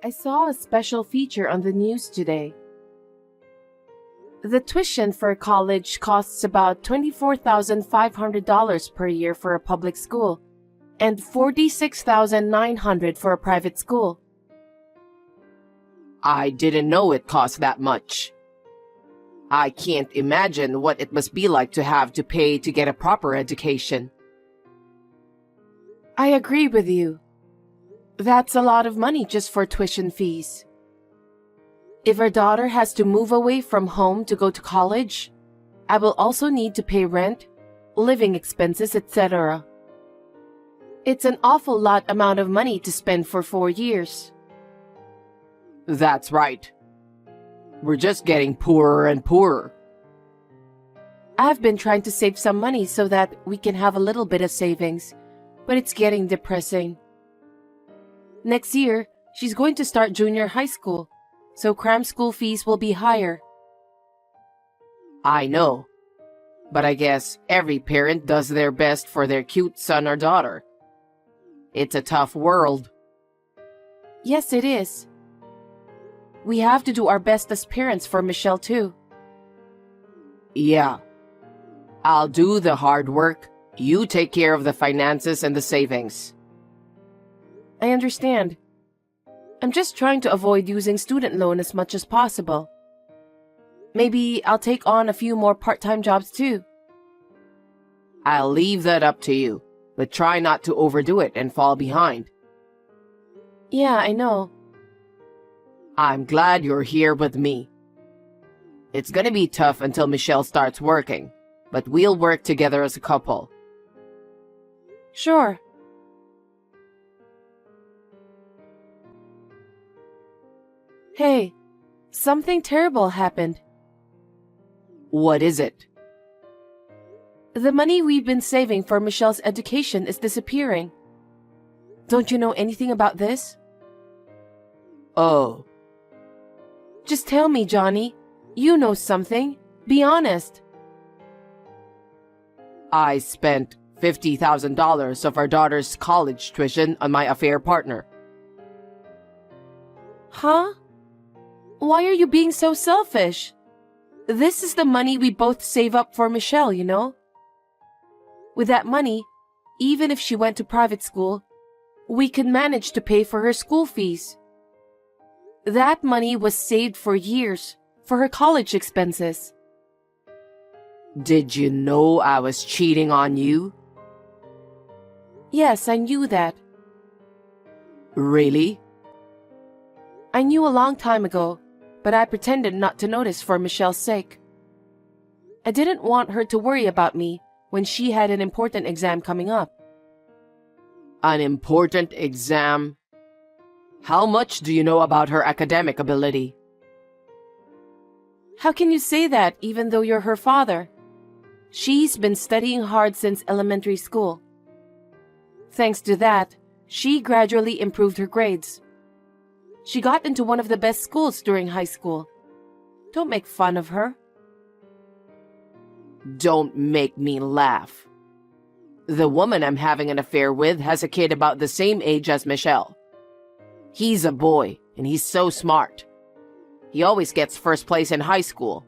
I saw a special feature on the news today. The tuition for college costs about $24,500 per year for a public school and $46,900 for a private school. I didn't know it cost that much. I can't imagine what it must be like to have to pay to get a proper education. I agree with you. That's a lot of money just for tuition fees. If our daughter has to move away from home to go to college, I will also need to pay rent, living expenses, etc. It's an awful lot amount of money to spend for 4 years. That's right. We're just getting poorer and poorer. I've been trying to save some money so that we can have a little bit of savings, but it's getting depressing. Next year, she's going to start junior high school, so cram school fees will be higher. I know, but I guess every parent does their best for their cute son or daughter. It's a tough world. Yes, it is. We have to do our best as parents for Michelle too. Yeah. I'll do the hard work. You take care of the finances and the savings. I understand. I'm just trying to avoid using student loan as much as possible. Maybe I'll take on a few more part-time jobs too. I'll leave that up to you, but try not to overdo it and fall behind. Yeah, I know. I'm glad you're here with me. It's gonna be tough until Michelle starts working, but we'll work together as a couple. Sure. Hey, something terrible happened. What is it? The money we've been saving for Michelle's education is disappearing. Don't you know anything about this? Oh. Just tell me, Johnny. You know something. Be honest. I spent $50,000 of our daughter's college tuition on my affair partner. Huh? Why are you being so selfish? This is the money we both save up for Michelle, you know? With that money, even if she went to private school, we could manage to pay for her school fees. That money was saved for years for her college expenses. Did you know I was cheating on you? Yes, I knew that. Really? I knew a long time ago, but I pretended not to notice for Michelle's sake. I didn't want her to worry about me when she had an important exam coming up. An important exam? How much do you know about her academic ability? How can you say that even though you're her father? She's been studying hard since elementary school. Thanks to that, she gradually improved her grades. She got into one of the best schools during high school. Don't make fun of her. Don't make me laugh. The woman I'm having an affair with has a kid about the same age as Michelle. He's a boy, and he's so smart. He always gets first place in high school.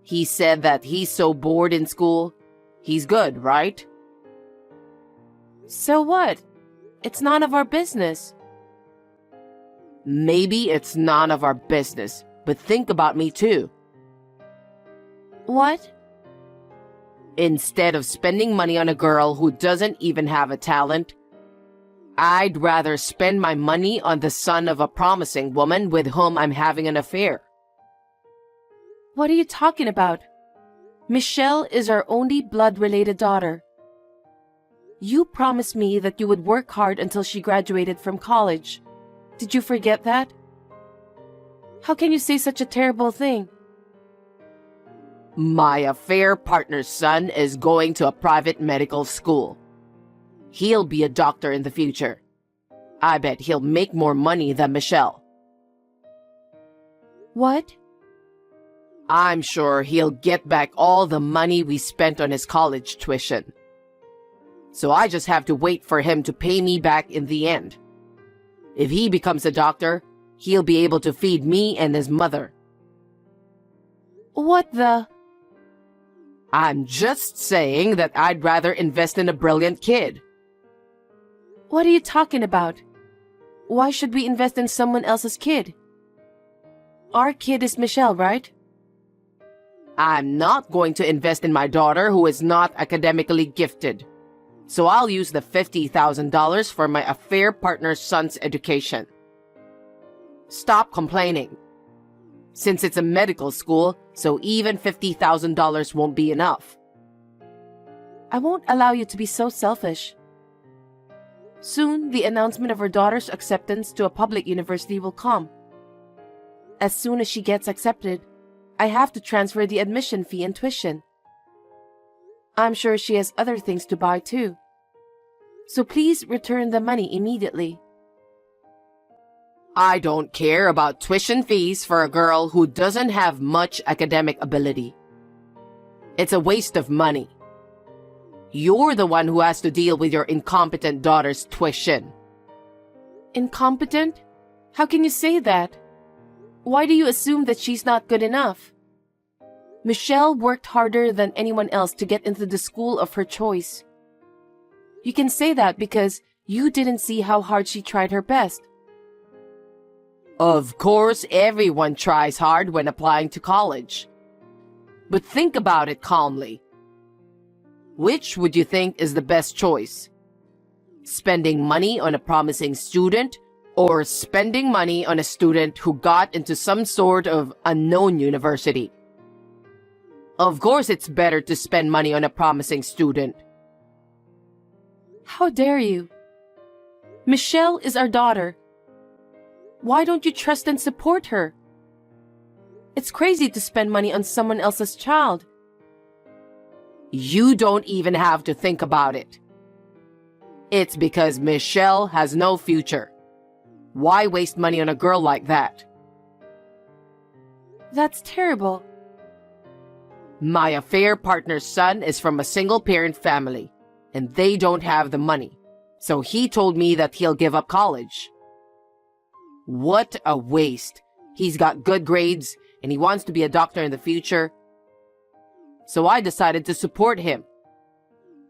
He said that he's so bored in school. He's good, right? So what? It's none of our business. Maybe it's none of our business, but think about me too. What? Instead of spending money on a girl who doesn't even have a talent, I'd rather spend my money on the son of a promising woman with whom I'm having an affair. What are you talking about? Michelle is our only blood-related daughter. You promised me that you would work hard until she graduated from college. Did you forget that? How can you say such a terrible thing? My affair partner's son is going to a private medical school. He'll be a doctor in the future. I bet he'll make more money than Michelle. What? I'm sure he'll get back all the money we spent on his college tuition. So I just have to wait for him to pay me back in the end. If he becomes a doctor, he'll be able to feed me and his mother. What the? I'm just saying that I'd rather invest in a brilliant kid. What are you talking about? Why should we invest in someone else's kid? Our kid is Michelle, right? I'm not going to invest in my daughter who is not academically gifted. So I'll use the $50,000 for my affair partner's son's education. Stop complaining. Since it's a medical school, so even $50,000 won't be enough. I won't allow you to be so selfish. Soon, the announcement of her daughter's acceptance to a public university will come. As soon as she gets accepted, I have to transfer the admission fee and tuition. I'm sure she has other things to buy too. So please return the money immediately. I don't care about tuition fees for a girl who doesn't have much academic ability. It's a waste of money. You're the one who has to deal with your incompetent daughter's tuition. Incompetent? How can you say that? Why do you assume that she's not good enough? Michelle worked harder than anyone else to get into the school of her choice. You can say that because you didn't see how hard she tried her best. Of course, everyone tries hard when applying to college. But think about it calmly. Which would you think is the best choice? Spending money on a promising student or spending money on a student who got into some sort of unknown university? Of course, it's better to spend money on a promising student. How dare you? Michelle is our daughter. Why don't you trust and support her? It's crazy to spend money on someone else's child. You don't even have to think about it. It's because Michelle has no future. Why waste money on a girl like that? That's terrible. My affair partner's son is from a single-parent family, and they don't have the money. So he told me that he'll give up college. What a waste. He's got good grades, and he wants to be a doctor in the future. So I decided to support him.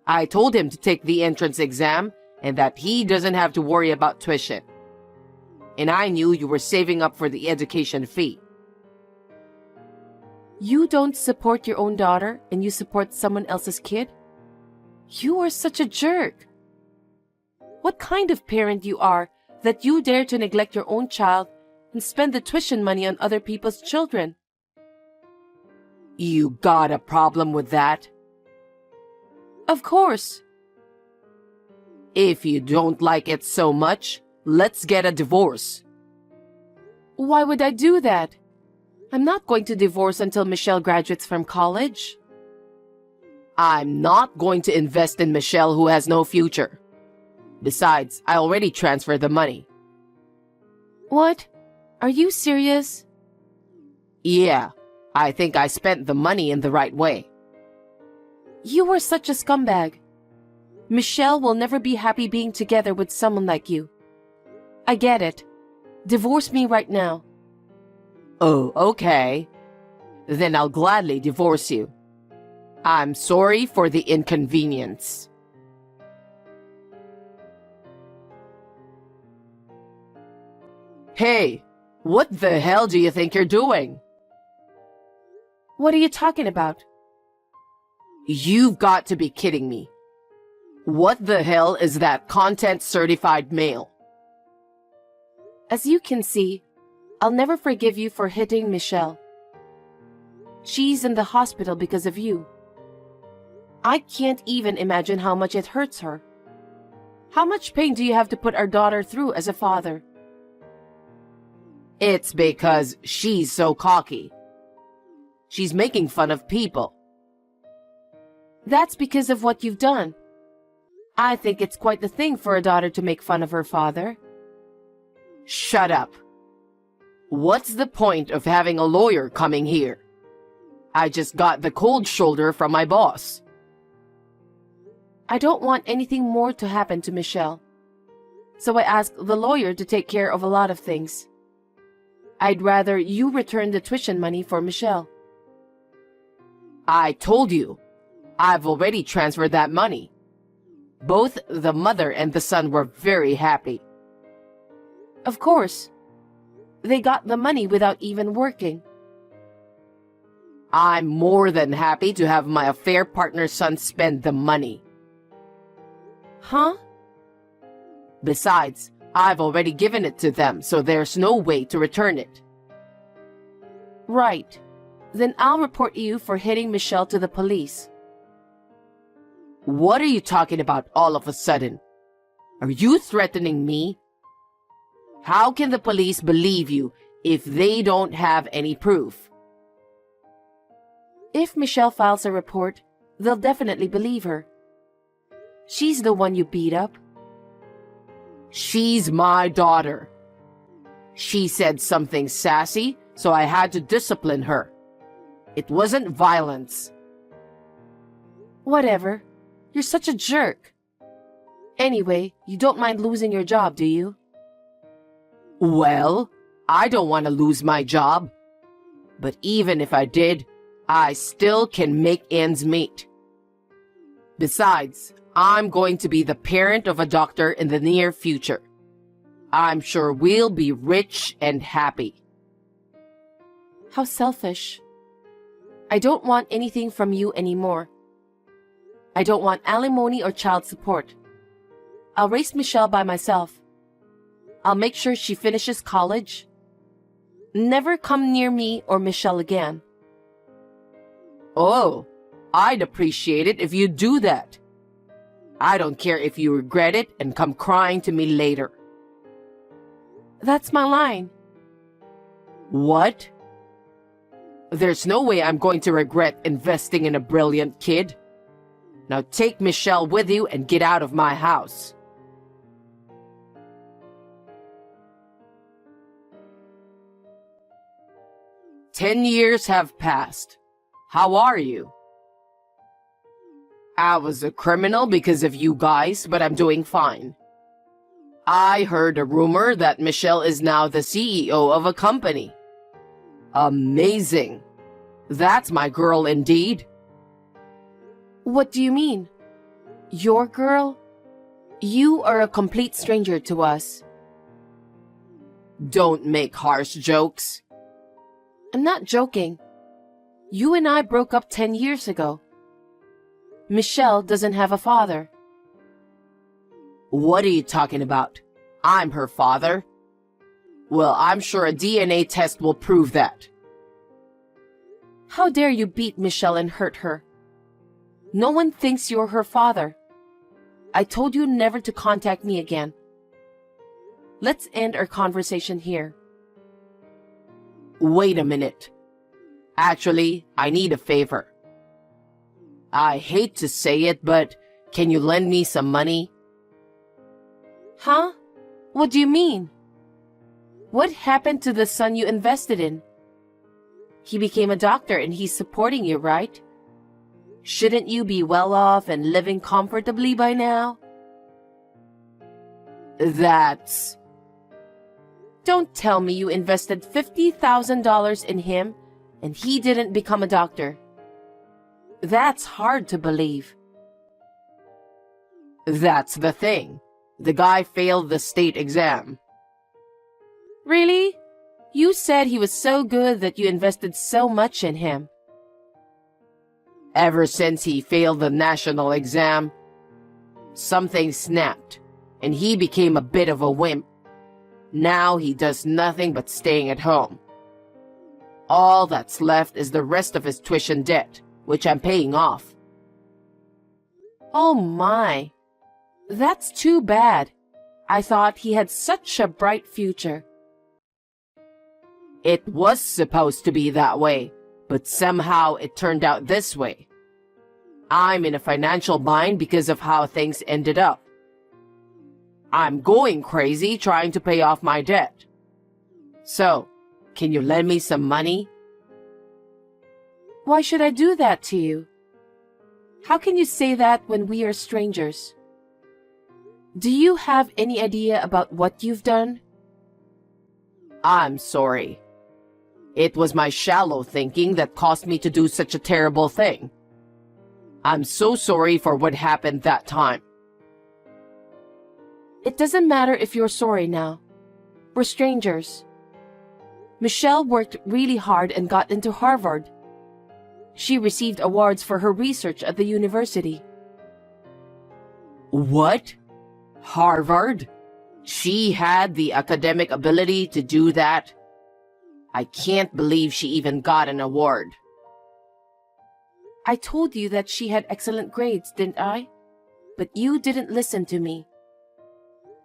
I told him to take the entrance exam and that he doesn't have to worry about tuition. And I knew you were saving up for the education fee. You don't support your own daughter and you support someone else's kid? You are such a jerk. What kind of parent you are that you dare to neglect your own child and spend the tuition money on other people's children? You got a problem with that? Of course. If you don't like it so much, let's get a divorce. Why would I do that? I'm not going to divorce until Michelle graduates from college. I'm not going to invest in Michelle who has no future. Besides, I already transferred the money. What? Are you serious? Yeah, I think I spent the money in the right way. You are such a scumbag. Michelle will never be happy being together with someone like you. I get it. Divorce me right now. Oh, okay. Then I'll gladly divorce you. I'm sorry for the inconvenience. Hey, what the hell do you think you're doing? What are you talking about? You've got to be kidding me. What the hell is that content certified mail? As you can see, I'll never forgive you for hitting Michelle. She's in the hospital because of you. I can't even imagine how much it hurts her. How much pain do you have to put our daughter through as a father? It's because she's so cocky. She's making fun of people. That's because of what you've done. I think it's quite the thing for a daughter to make fun of her father. Shut up. What's the point of having a lawyer coming here? I just got the cold shoulder from my boss. I don't want anything more to happen to Michelle. So I asked the lawyer to take care of a lot of things. I'd rather you return the tuition money for Michelle. I told you, I've already transferred that money. Both the mother and the son were very happy. Of course. They got the money without even working. I'm more than happy to have my affair partner's son spend the money. Huh? Besides, I've already given it to them, so there's no way to return it. Right. Then I'll report you for hitting Michelle to the police. What are you talking about all of a sudden? Are you threatening me? How can the police believe you if they don't have any proof? If Michelle files a report, they'll definitely believe her. She's the one you beat up. She's my daughter. She said something sassy, so I had to discipline her. It wasn't violence. Whatever. You're such a jerk. Anyway, you don't mind losing your job, do you? Well, I don't want to lose my job. But even if I did, I still can make ends meet. Besides, I'm going to be the parent of a doctor in the near future. I'm sure we'll be rich and happy. How selfish. I don't want anything from you anymore. I don't want alimony or child support. I'll raise Michelle by myself. I'll make sure she finishes college. Never come near me or Michelle again. Oh, I'd appreciate it if you do that. I don't care if you regret it and come crying to me later. That's my line. What? There's no way I'm going to regret investing in a brilliant kid. Now take Michelle with you and get out of my house. "10 years have passed. How are you?" "I was a criminal because of you guys, but I'm doing fine. I heard a rumor that Michelle is now the CEO of a company. Amazing. That's my girl indeed." What do you mean? Your girl? You are a complete stranger to us. Don't make harsh jokes. I'm not joking. You and I broke up 10 years ago. Michelle doesn't have a father. What are you talking about? I'm her father. Well, I'm sure a DNA test will prove that. How dare you beat Michelle and hurt her? No one thinks you're her father. I told you never to contact me again. Let's end our conversation here. Wait a minute. Actually, I need a favor. I hate to say it, but can you lend me some money? Huh? What do you mean? What happened to the son you invested in? He became a doctor and he's supporting you, right? Shouldn't you be well off and living comfortably by now? That's... Don't tell me you invested $50,000 in him and he didn't become a doctor. That's hard to believe. That's the thing. The guy failed the state exam. Really? You said he was so good that you invested so much in him. Ever since he failed the national exam, something snapped, and he became a bit of a wimp. Now he does nothing but staying at home. All that's left is the rest of his tuition debt, which I'm paying off. Oh my. That's too bad. I thought he had such a bright future. It was supposed to be that way, but somehow it turned out this way. I'm in a financial bind because of how things ended up. I'm going crazy trying to pay off my debt. So, can you lend me some money? Why should I do that to you? How can you say that when we are strangers? Do you have any idea about what you've done? I'm sorry. It was my shallow thinking that caused me to do such a terrible thing. I'm so sorry for what happened that time. It doesn't matter if you're sorry now. We're strangers. Michelle worked really hard and got into Harvard. She received awards for her research at the university. What? Harvard? She had the academic ability to do that? I can't believe she even got an award. I told you that she had excellent grades, didn't I? But you didn't listen to me.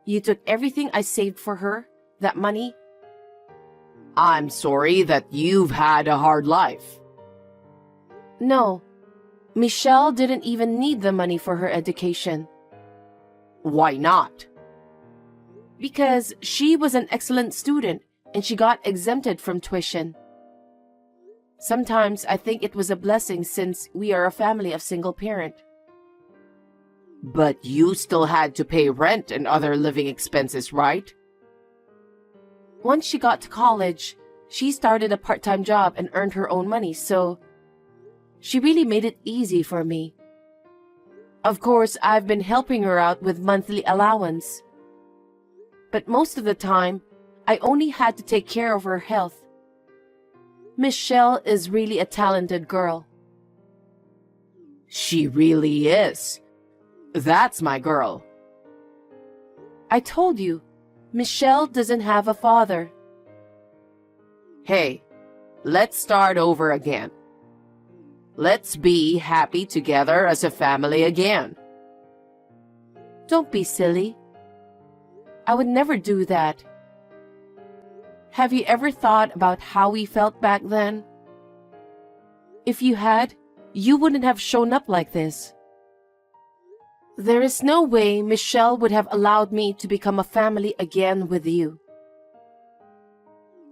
You took everything I saved for her, that money. I'm sorry that you've had a hard life. No, Michelle didn't even need the money for her education. Why not? Because she was an excellent student and she got exempted from tuition. Sometimes I think it was a blessing since we are a family of single parent. But you still had to pay rent and other living expenses, right? Once she got to college, she started a part-time job and earned her own money, so she really made it easy for me. Of course, I've been helping her out with monthly allowance. But most of the time, I only had to take care of her health. Michelle is really a talented girl. She really is. That's my girl. I told you, Michelle doesn't have a father. Hey, let's start over again. Let's be happy together as a family again. Don't be silly. I would never do that. Have you ever thought about how we felt back then? If you had, you wouldn't have shown up like this. There is no way Michelle would have allowed me to become a family again with you.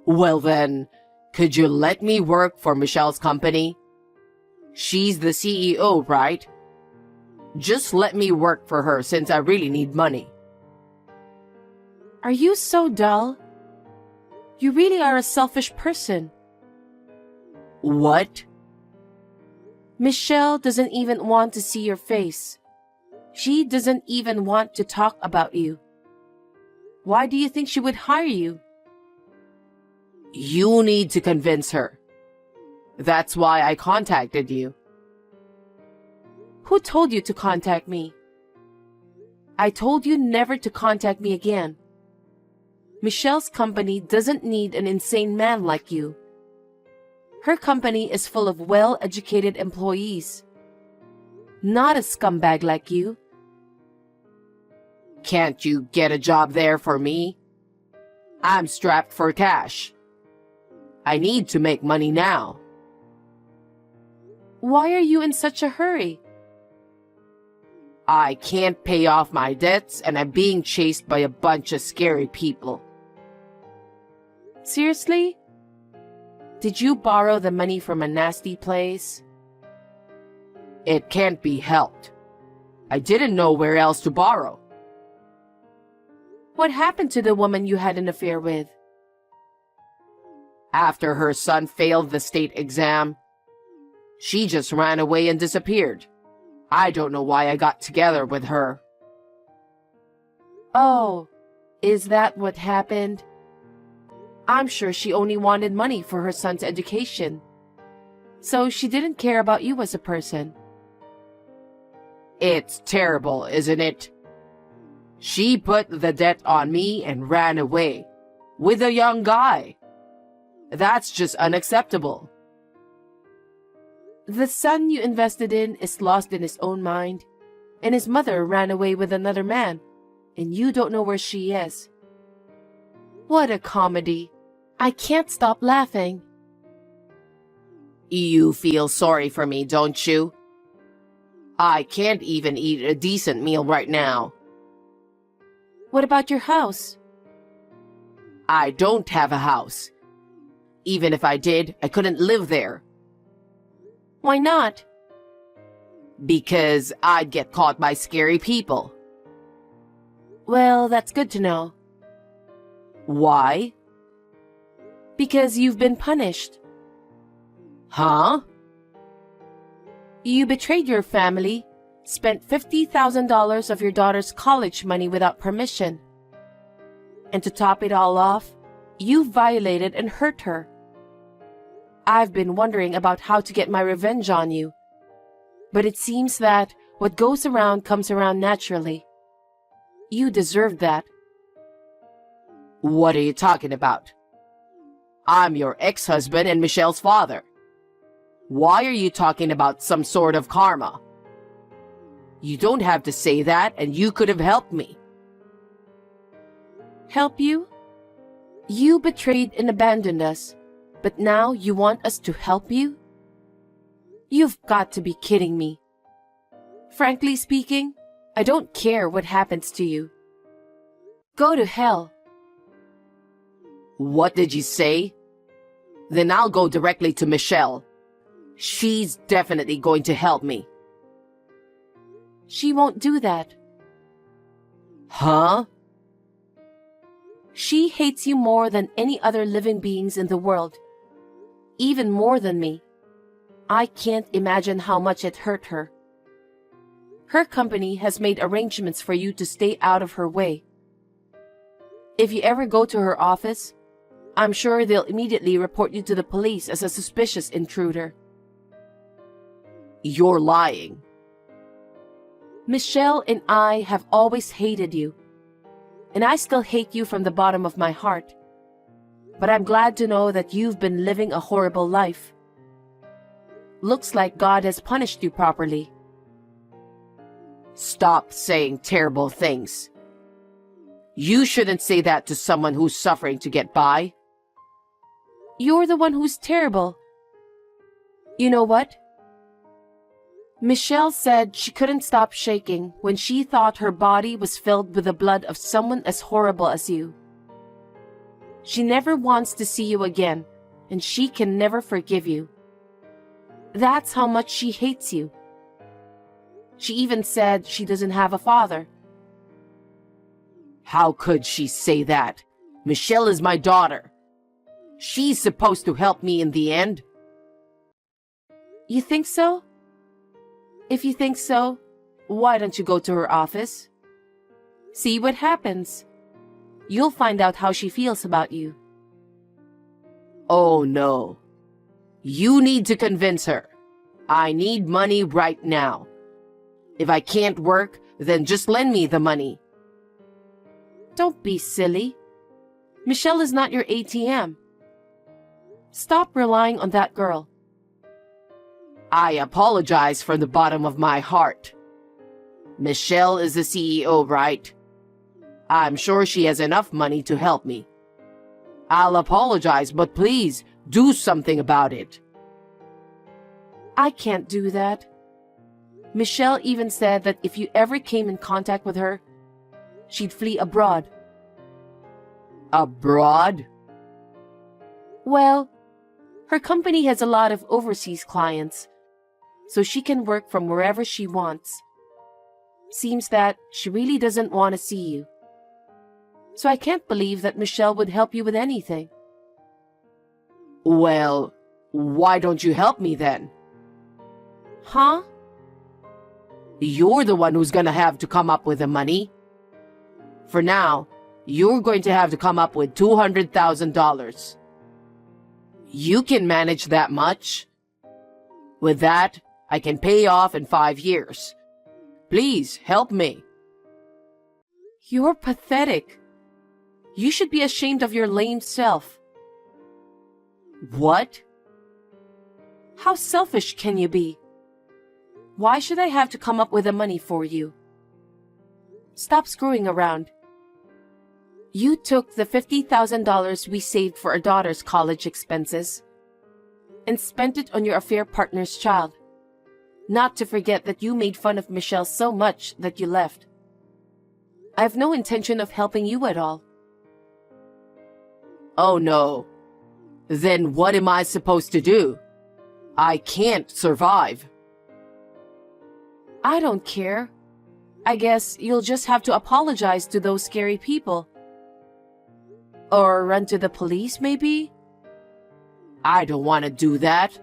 Well then, could you let me work for Michelle's company? She's the CEO, right? Just let me work for her since I really need money. Are you so dull? You really are a selfish person. What? Michelle doesn't even want to see your face. She doesn't even want to talk about you. Why do you think she would hire you? You need to convince her. That's why I contacted you. Who told you to contact me? I told you never to contact me again. Michelle's company doesn't need an insane man like you. Her company is full of well-educated employees. Not a scumbag like you. Can't you get a job there for me? I'm strapped for cash. I need to make money now. Why are you in such a hurry? I can't pay off my debts and I'm being chased by a bunch of scary people. Seriously? Did you borrow the money from a nasty place? It can't be helped. I didn't know where else to borrow. What happened to the woman you had an affair with? After her son failed the state exam, she just ran away and disappeared. I don't know why I got together with her. Oh, is that what happened? I'm sure she only wanted money for her son's education. So she didn't care about you as a person. It's terrible, isn't it? She put the debt on me and ran away with a young guy. That's just unacceptable. The son you invested in is lost in his own mind, and his mother ran away with another man, and you don't know where she is. What a comedy. I can't stop laughing. You feel sorry for me, don't you? I can't even eat a decent meal right now. What about your house? I don't have a house. Even if I did, I couldn't live there. Why not? Because I'd get caught by scary people. Well, that's good to know. Why? Because you've been punished. Huh? You betrayed your family, spent $50,000 of your daughter's college money without permission. And to top it all off, you violated and hurt her. I've been wondering about how to get my revenge on you. But it seems that what goes around comes around naturally. You deserve that. What are you talking about? I'm your ex-husband and Michelle's father. Why are you talking about some sort of karma? You don't have to say that, and you could have helped me. Help you? You betrayed and abandoned us, but now you want us to help you? You've got to be kidding me. Frankly speaking, I don't care what happens to you. Go to hell. What did you say? Then I'll go directly to Michelle. She's definitely going to help me. She won't do that. Huh? She hates you more than any other living beings in the world. Even more than me. I can't imagine how much it hurt her. Her company has made arrangements for you to stay out of her way. If you ever go to her office, I'm sure they'll immediately report you to the police as a suspicious intruder. You're lying. Michelle and I have always hated you. And I still hate you from the bottom of my heart. But I'm glad to know that you've been living a horrible life. Looks like God has punished you properly. Stop saying terrible things. You shouldn't say that to someone who's suffering to get by. You're the one who's terrible. You know what? Michelle said she couldn't stop shaking when she thought her body was filled with the blood of someone as horrible as you. She never wants to see you again, and she can never forgive you. That's how much she hates you. She even said she doesn't have a father. How could she say that? Michelle is my daughter. She's supposed to help me in the end. You think so? If you think so, why don't you go to her office? See what happens. You'll find out how she feels about you. Oh no. You need to convince her. I need money right now. If I can't work, then just lend me the money. Don't be silly. Michelle is not your ATM. Stop relying on that girl. I apologize from the bottom of my heart. Michelle is the CEO, right? I'm sure she has enough money to help me. I'll apologize, but please do something about it. I can't do that. Michelle even said that if you ever came in contact with her, she'd flee abroad. Abroad? Well, her company has a lot of overseas clients, so she can work from wherever she wants. Seems that she really doesn't want to see you. So I can't believe that Michelle would help you with anything. Well, why don't you help me then? Huh? You're the one who's gonna have to come up with the money. For now, you're going to have to come up with $200,000. You can manage that much. With that, I can pay off in 5 years. Please help me. You're pathetic. You should be ashamed of your lame self. What? How selfish can you be? Why should I have to come up with the money for you? Stop screwing around. You took the $50,000 we saved for our daughter's college expenses and spent it on your affair partner's child. Not to forget that you made fun of Michelle so much that you left. I have no intention of helping you at all. Oh no. Then what am I supposed to do? I can't survive. I don't care. I guess you'll just have to apologize to those scary people. Or run to the police, maybe? I don't want to do that.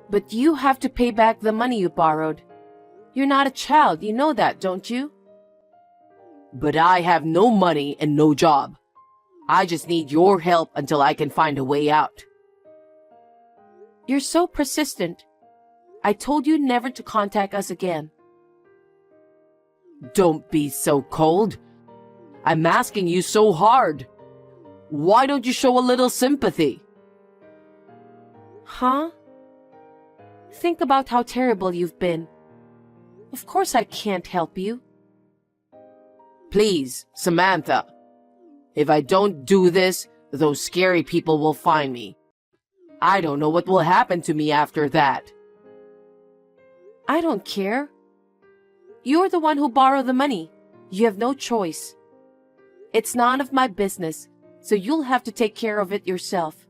But you have to pay back the money you borrowed. You're not a child, you know that, don't you? But I have no money and no job. I just need your help until I can find a way out. You're so persistent. I told you never to contact us again. Don't be so cold. I'm asking you so hard. Why don't you show a little sympathy? Huh? Think about how terrible you've been. Of course I can't help you. Please, Samantha. If I don't do this, those scary people will find me. I don't know what will happen to me after that. I don't care. You're the one who borrowed the money. You have no choice. It's none of my business, so you'll have to take care of it yourself.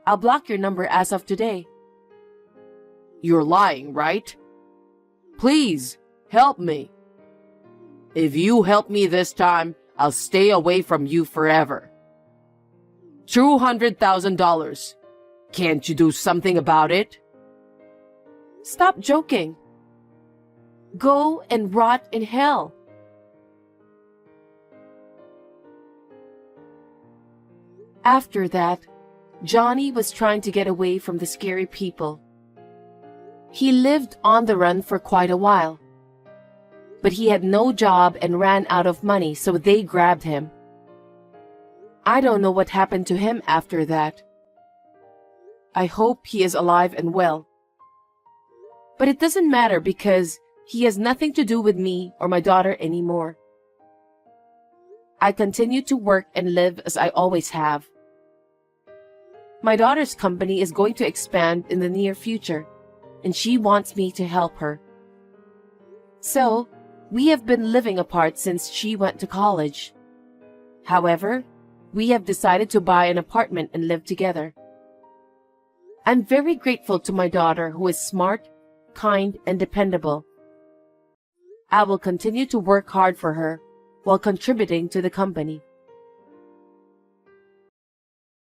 I'll block your number as of today. You're lying, right? Please, help me. If you help me this time, I'll stay away from you forever. $200,000. Can't you do something about it? Stop joking. Go and rot in hell. After that, Johnny was trying to get away from the scary people. He lived on the run for quite a while. But he had no job and ran out of money, so they grabbed him. I don't know what happened to him after that. I hope he is alive and well. But it doesn't matter because he has nothing to do with me or my daughter anymore. I continue to work and live as I always have. My daughter's company is going to expand in the near future, and she wants me to help her. So, we have been living apart since she went to college. However, we have decided to buy an apartment and live together. I'm very grateful to my daughter who is smart, kind, and dependable. I will continue to work hard for her while contributing to the company.